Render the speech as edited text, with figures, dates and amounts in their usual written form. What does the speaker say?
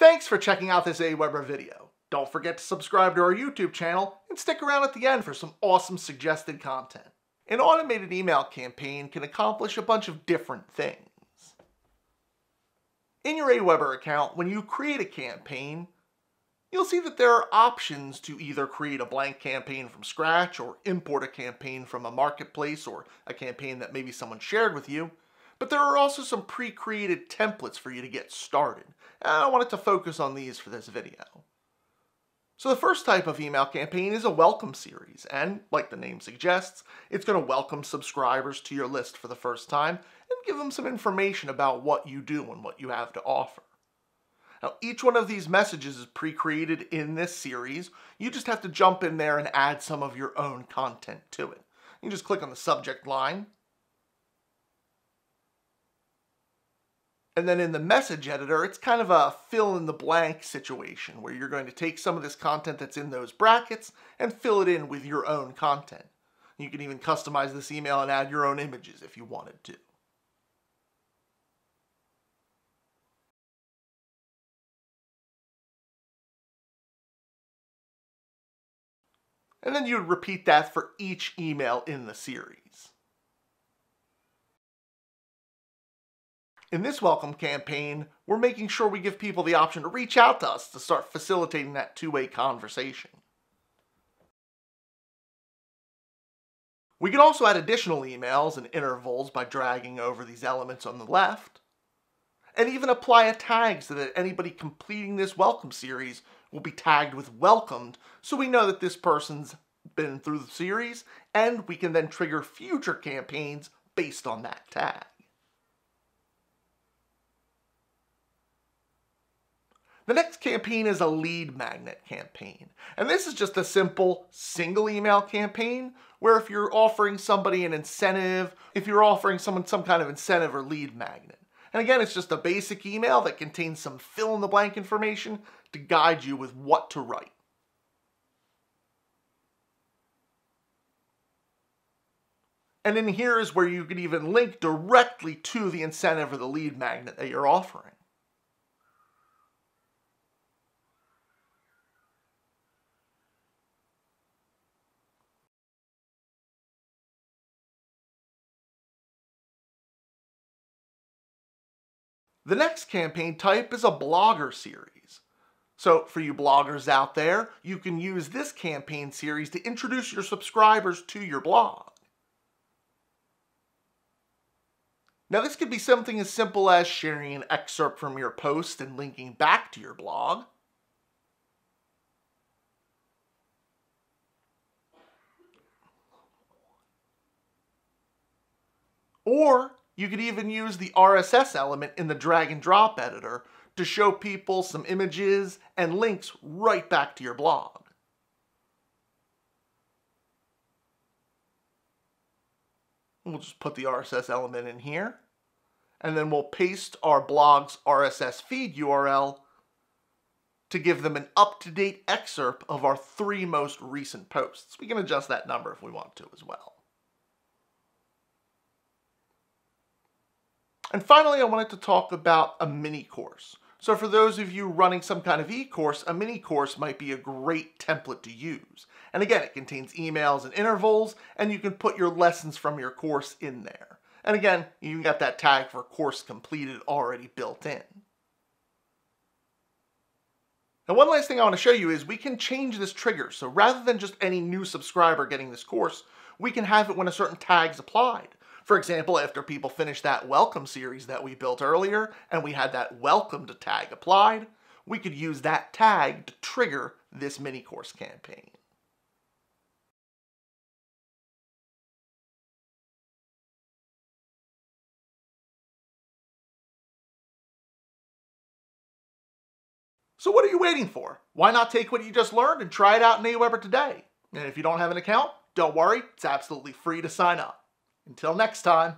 Thanks for checking out this Aweber video. Don't forget to subscribe to our YouTube channel and stick around at the end for some awesome suggested content. An automated email campaign can accomplish a bunch of different things. In your Aweber account, when you create a campaign, you'll see that there are options to either create a blank campaign from scratch or import a campaign from a marketplace or a campaign that maybe someone shared with you. But there are also some pre-created templates for you to get started, and I wanted to focus on these for this video. So the first type of email campaign is a welcome series, and like the name suggests, it's going to welcome subscribers to your list for the first time and give them some information about what you do and what you have to offer. Now, each one of these messages is pre-created in this series. You just have to jump in there and add some of your own content to it. You just click on the subject line, and then in the message editor, it's kind of a fill-in-the-blank situation where you're going to take some of this content that's in those brackets and fill it in with your own content. You can even customize this email and add your own images if you wanted to. And then you would repeat that for each email in the series. In this welcome campaign, we're making sure we give people the option to reach out to us to start facilitating that two-way conversation. We can also add additional emails and intervals by dragging over these elements on the left, and even apply a tag so that anybody completing this welcome series will be tagged with welcomed, so we know that this person's been through the series, and we can then trigger future campaigns based on that tag. The next campaign is a lead magnet campaign, and this is just a simple single email campaign where if you're offering somebody an incentive, if you're offering someone some kind of incentive or lead magnet. And again, it's just a basic email that contains some fill-in-the-blank information to guide you with what to write. And in here is where you can even link directly to the incentive or the lead magnet that you're offering. The next campaign type is a blogger series. So for you bloggers out there, you can use this campaign series to introduce your subscribers to your blog. Now this could be something as simple as sharing an excerpt from your post and linking back to your blog. Or you could even use the RSS element in the drag and drop editor to show people some images and links right back to your blog. We'll just put the RSS element in here, and then we'll paste our blog's RSS feed URL to give them an up-to-date excerpt of our 3 most recent posts. We can adjust that number if we want to as well. And finally, I wanted to talk about a mini course. So for those of you running some kind of e-course, a mini course might be a great template to use. And again, it contains emails and intervals, and you can put your lessons from your course in there. And again, you got that tag for course completed already built in. Now one last thing I want to show you is we can change this trigger. So rather than just any new subscriber getting this course, we can have it when a certain tag's applied. For example, after people finish that welcome series that we built earlier, and we had that welcomed tag applied, we could use that tag to trigger this mini course campaign. So what are you waiting for? Why not take what you just learned and try it out in Aweber today? And if you don't have an account, don't worry, it's absolutely free to sign up. Until next time.